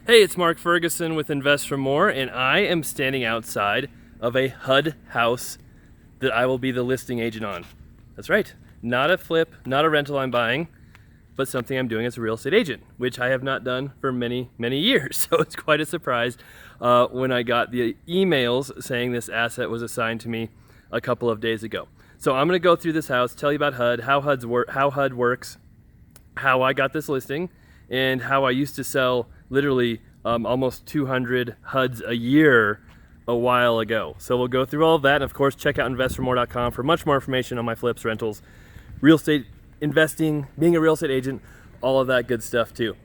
Hey, it's Mark Ferguson with Invest for More, and I am standing outside of a HUD house that I will be the listing agent on. That's right, not a flip, not a rental I'm buying, but something I'm doing as a real estate agent, which I have not done for many, many years. So it's quite a surprise when I got the emails saying this asset was assigned to me a couple of days ago. So I'm gonna go through this house, tell you about HUD, how HUD works, how I got this listing, and how I used to sell literally almost 200 HUDs a year a while ago. So we'll go through all of that, and of course check out investformore.com for much more information on my flips, rentals, real estate investing, being a real estate agent, all of that good stuff too.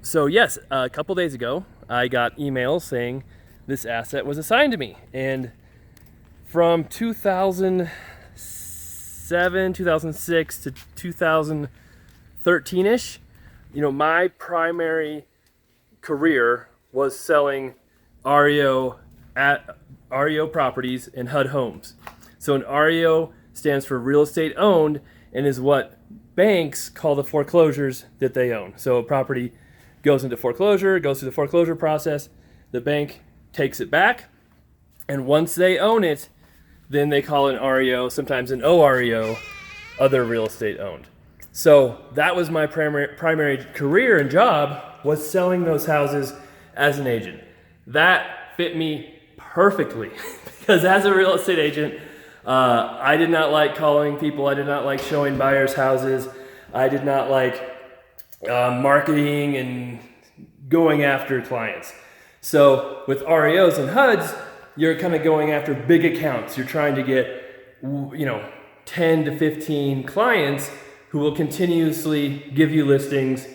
So yes, a couple days ago I got emails saying this asset was assigned to me, and from 2007, 2006 to 2013-ish, you know, my primary career was selling REO properties and HUD homes. So an REO stands for real estate owned and is what banks call the foreclosures that they own. So a property goes into foreclosure, goes through the foreclosure process, the bank takes it back, and once they own it, then they call it an REO, sometimes an OREO, other real estate owned. So that was my primary career and job, was selling those houses as an agent. That fit me perfectly because as a real estate agent, I did not like calling people. I did not like showing buyers houses. I did not like marketing and going after clients. So with REOs and HUDs, you're kind of going after big accounts. You're trying to get, 10 to 15 clients who will continuously give you listings.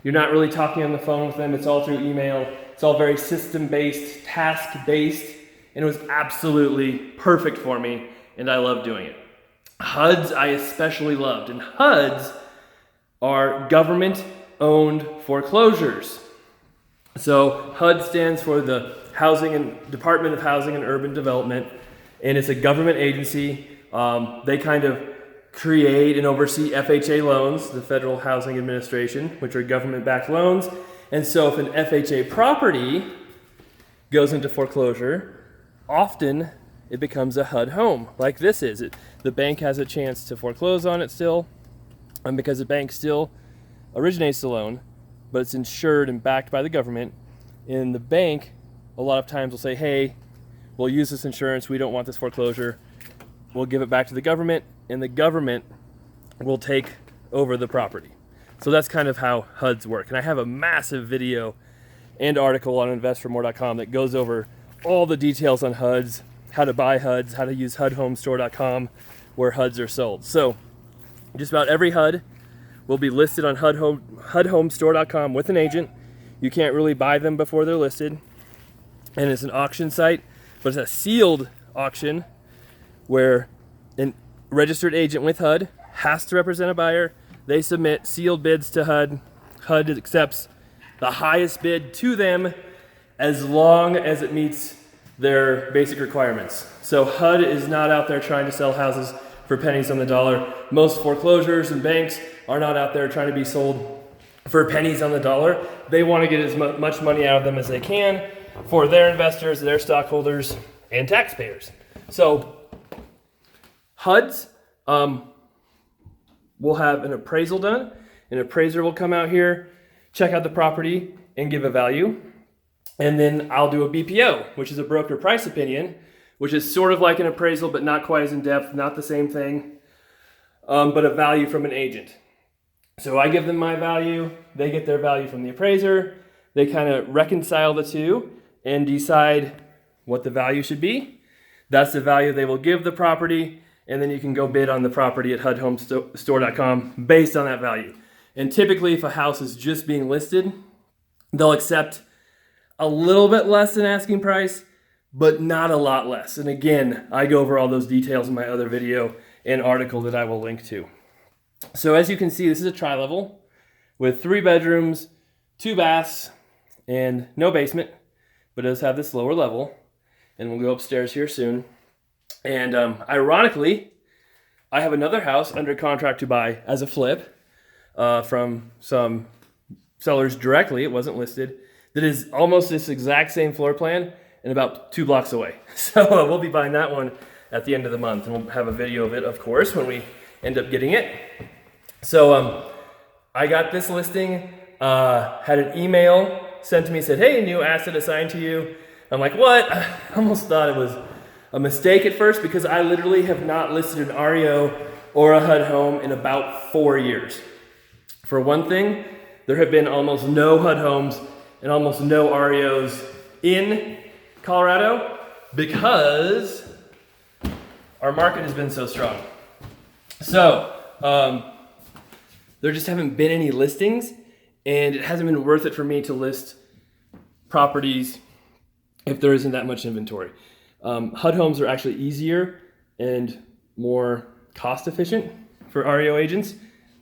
You're not really talking on the phone with them. It's all through email. It's all very system-based, task-based, and it was absolutely perfect for me, and I love doing it. HUDs I especially loved, and HUDs are government-owned foreclosures. So HUD stands for the Department of Housing and Urban Development, and it's a government agency. They kind of create and oversee FHA loans, the Federal Housing Administration, which are government-backed loans. And so if an FHA property goes into foreclosure, often it becomes a HUD home, like this is. The bank has a chance to foreclose on it still, and because the bank still originates the loan, but it's insured and backed by the government, and the bank a lot of times will say, hey, we'll use this insurance, we don't want this foreclosure, we'll give it back to the government, and the government will take over the property. So that's kind of how HUDs work. And I have a massive video and article on investformore.com that goes over all the details on HUDs, how to buy HUDs, how to use HUDhomestore.com where HUDs are sold. So just about every HUD will be listed on HUDhomestore.com with an agent. You can't really buy them before they're listed. And it's an auction site, but it's a sealed auction where a registered agent with HUD has to represent a buyer. They submit sealed bids to HUD. HUD accepts the highest bid to them as long as it meets their basic requirements. So HUD is not out there trying to sell houses for pennies on the dollar. Most foreclosures and banks are not out there trying to be sold for pennies on the dollar. They want to get as much money out of them as they can for their investors, their stockholders, and taxpayers. So HUDs will have an appraisal done. An appraiser will come out here, check out the property, and give a value. And then I'll do a BPO, which is a broker price opinion, which is sort of like an appraisal, but not quite as in-depth, not the same thing, but a value from an agent. So I give them my value, they get their value from the appraiser, they kind of reconcile the two and decide what the value should be. That's the value they will give the property, and then you can go bid on the property at HUDhomestore.com based on that value. And typically, if a house is just being listed, they'll accept a little bit less than asking price, but not a lot less. And again, I go over all those details in my other video and article that I will link to. So as you can see, this is a tri-level with 3 bedrooms, 2 baths, and no basement, but it does have this lower level. And we'll go upstairs here soon. And ironically, I have another house under contract to buy as a flip from some sellers directly. It wasn't listed. that is almost this exact same floor plan and about 2 blocks away. So we'll be buying that one at the end of the month, and we'll have a video of it, of course, when we end up getting it. So I got this listing, had an email sent to me, said, hey, new asset assigned to you. I'm like, what? I almost thought it was a mistake at first, because I literally have not listed an REO or a HUD home in about 4 years. For one thing, there have been almost no HUD homes and almost no REOs in Colorado because our market has been so strong. So there just haven't been any listings, and it hasn't been worth it for me to list properties if there isn't that much inventory. HUD homes are actually easier and more cost efficient for REO agents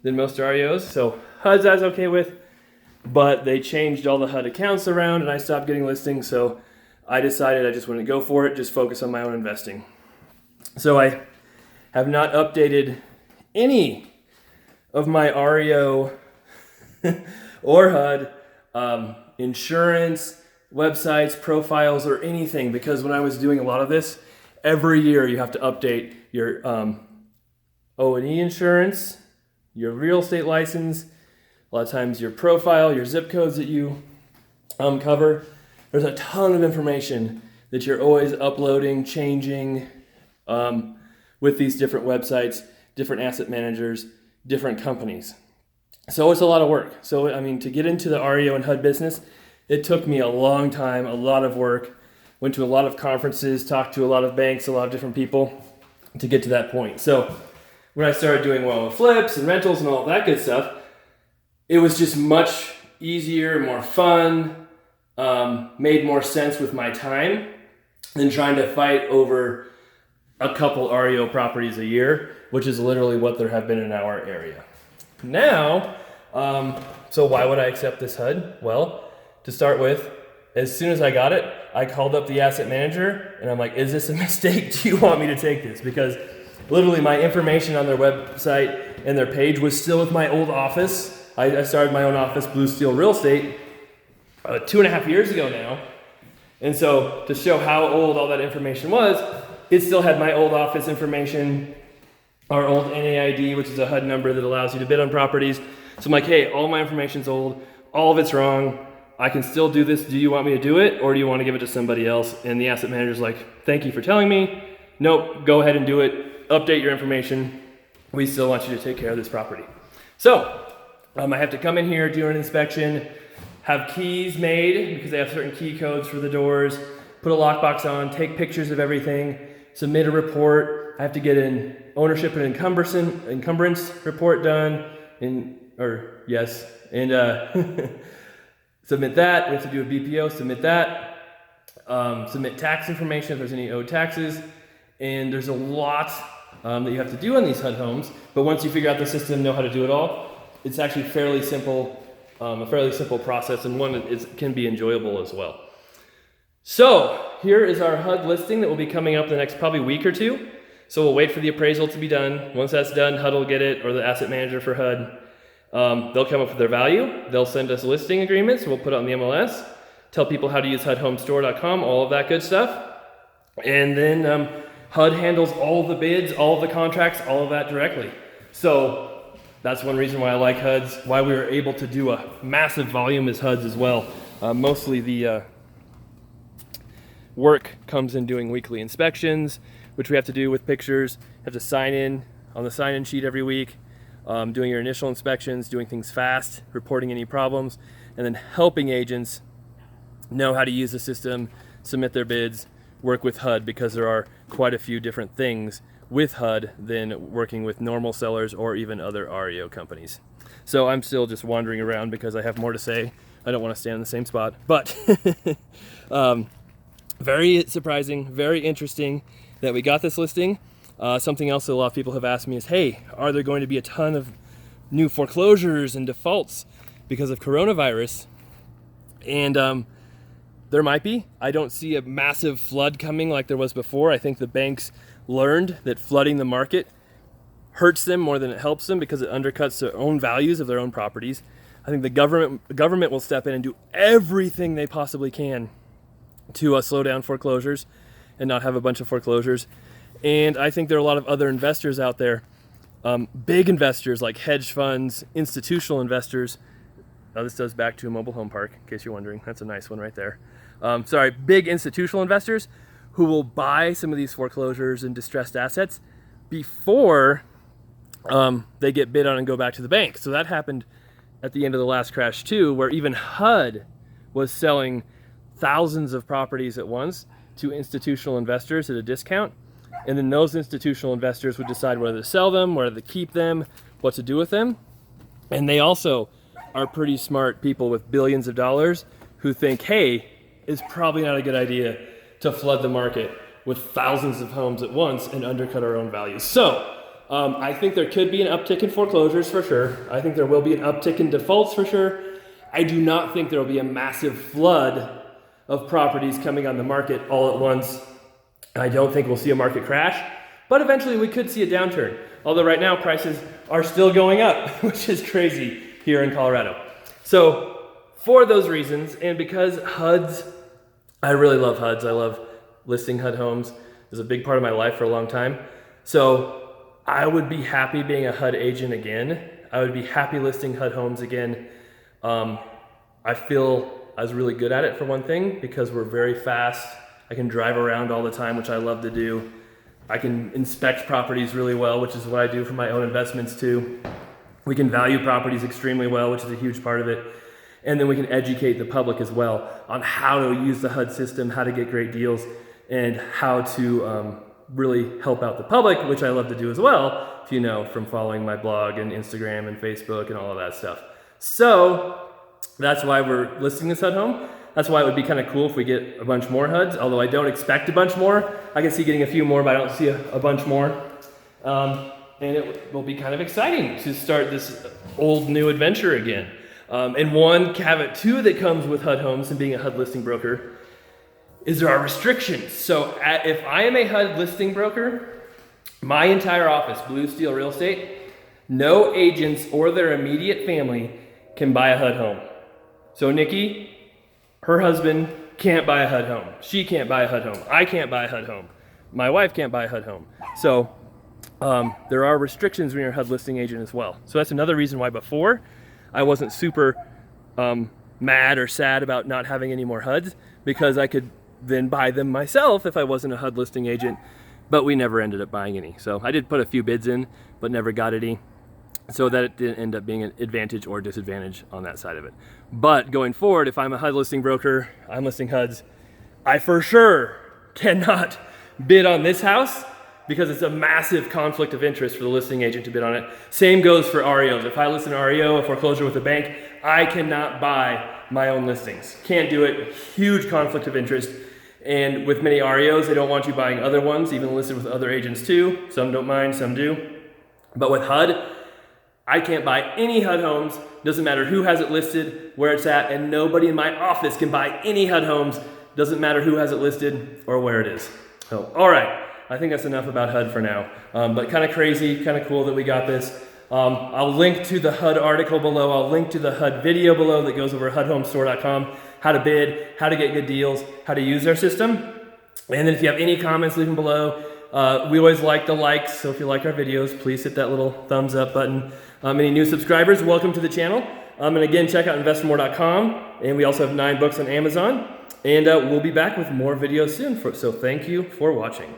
than most REOs. So HUDs I was okay with, but they changed all the HUD accounts around and I stopped getting listings. So I decided I just wouldn't go for it, just focus on my own investing. So I have not updated any of my REO or HUD insurance, websites, profiles, or anything, because when I was doing a lot of this, every year you have to update your O&E insurance, your real estate license, a lot of times your profile, your zip codes that you cover. There's a ton of information that you're always uploading, changing with these different websites, different asset managers, different companies. So it's a lot of work. So, I mean, to get into the REO and HUD business, it took me a long time, a lot of work, went to a lot of conferences, talked to a lot of banks, a lot of different people to get to that point. So when I started doing well with flips and rentals and all that good stuff, it was just much easier, more fun, made more sense with my time than trying to fight over a couple REO properties a year, which is literally what there have been in our area. Now, so why would I accept this HUD? Well, to start with, as soon as I got it, I called up the asset manager and I'm like, is this a mistake? Do you want me to take this? Because literally my information on their website and their page was still with my old office. I started my own office, Blue Steel Real Estate, 2.5 years ago now. And so to show how old all that information was, it still had my old office information, our old NAID, which is a HUD number that allows you to bid on properties. So I'm like, hey, all my information's old, all of it's wrong. I can still do this. Do you want me to do it, or do you want to give it to somebody else? And the asset manager's like, thank you for telling me. Nope, go ahead and do it. Update your information. We still want you to take care of this property. So I have to come in here, do an inspection, have keys made because they have certain key codes for the doors, put a lockbox on, take pictures of everything, submit a report. I have to get an ownership and encumbrance report done, and submit that. We have to do a BPO, submit that, submit tax information if there's any owed taxes, and there's a lot that you have to do on these HUD homes. But once you figure out the system, know how to do it all, it's actually fairly simple, a fairly simple process, and one that can be enjoyable as well. So here is our HUD listing that will be coming up the next probably week or two. So we'll wait for the appraisal to be done. Once that's done, HUD will get it, or the asset manager for HUD. They'll come up with their value. They'll send us listing agreements. We'll put it on the MLS, tell people how to use HUDHomestore.com, all of that good stuff. And then HUD handles all of the bids, all of the contracts, all of that directly. So that's one reason why I like HUDs, why we were able to do a massive volume as HUDs as well. Mostly the work comes in doing weekly inspections, which we have to do with pictures, have to sign in on the sign-in sheet every week, doing your initial inspections, doing things fast, reporting any problems, and then helping agents know how to use the system, submit their bids, work with HUD, because there are quite a few different things with HUD than working with normal sellers or even other REO companies. So I'm still just wandering around because I have more to say. I don't want to stand in the same spot, but very surprising, very interesting that we got this listing. Something else that a lot of people have asked me is, hey, are there going to be a ton of new foreclosures and defaults because of coronavirus? And there might be. I don't see a massive flood coming like there was before. I think the banks learned that flooding the market hurts them more than it helps them because it undercuts their own values of their own properties. I think the government will step in and do everything they possibly can to slow down foreclosures and not have a bunch of foreclosures. And I think there are a lot of other investors out there, big investors like hedge funds, institutional investors. Now this does back to a mobile home park, in case you're wondering. That's a nice one right there. Big institutional investors who will buy some of these foreclosures and distressed assets before they get bid on and go back to the bank. So that happened at the end of the last crash too, where even HUD was selling thousands of properties at once to institutional investors at a discount. And then those institutional investors would decide whether to sell them, whether to keep them, what to do with them. And they also are pretty smart people with billions of dollars who think, hey, it's probably not a good idea to flood the market with thousands of homes at once and undercut our own values. So I think there could be an uptick in foreclosures for sure. I think there will be an uptick in defaults for sure. I do not think there will be a massive flood of properties coming on the market all at once. I don't think we'll see a market crash, but eventually we could see a downturn. Although right now prices are still going up, which is crazy here in Colorado. So for those reasons, and because HUDs, I really love HUDs. I love listing HUD homes. It was a big part of my life for a long time. So I would be happy being a HUD agent again. I would be happy listing HUD homes again. I feel I was really good at it for one thing, because we're very fast. I can drive around all the time, which I love to do. I can inspect properties really well, which is what I do for my own investments too. We can value properties extremely well, which is a huge part of it. And then we can educate the public as well on how to use the HUD system, how to get great deals, and how to really help out the public, which I love to do as well, if you know, from following my blog and Instagram and Facebook and all of that stuff. So that's why we're listing this HUD home. That's why it would be kind of cool if we get a bunch more HUDs, although I don't expect a bunch more. I can see getting a few more, but I don't see a bunch more. And it will be kind of exciting to start this old new adventure again. And one caveat too that comes with HUD homes and being a HUD listing broker is there are restrictions. So if I am a HUD listing broker, my entire office, Blue Steel Real Estate, no agents or their immediate family can buy a HUD home. So Nikki, her husband can't buy a HUD home. She can't buy a HUD home. I can't buy a HUD home. My wife can't buy a HUD home. So there are restrictions when you're a HUD listing agent as well. So that's another reason why before I wasn't super mad or sad about not having any more HUDs, because I could then buy them myself if I wasn't a HUD listing agent, but we never ended up buying any. So I did put a few bids in, but never got any. So that it didn't end up being an advantage or disadvantage on that side of it. But going forward, if I'm a HUD listing broker, I'm listing HUDs, I for sure cannot bid on this house because it's a massive conflict of interest for the listing agent to bid on it. Same goes for REOs. If I list an REO, a foreclosure with a bank, I cannot buy my own listings. Can't do it. Huge conflict of interest. And with many REOs, they don't want you buying other ones, even listed with other agents too. Some don't mind, some do. But with HUD, I can't buy any HUD homes. Doesn't matter who has it listed, where it's at, and nobody in my office can buy any HUD homes. Doesn't matter who has it listed or where it is. So, all right. I think that's enough about HUD for now. But kind of crazy, kind of cool that we got this. I'll link to the HUD article below. I'll link to the HUD video below that goes over HUDhomestore.com, how to bid, how to get good deals, how to use their system. And then if you have any comments, leave them below. We always like the likes, so if you like our videos, please hit that little thumbs up button. Any new subscribers, welcome to the channel. And again, check out investormore.com. And we also have 9 books on Amazon. And we'll be back with more videos soon. So thank you for watching.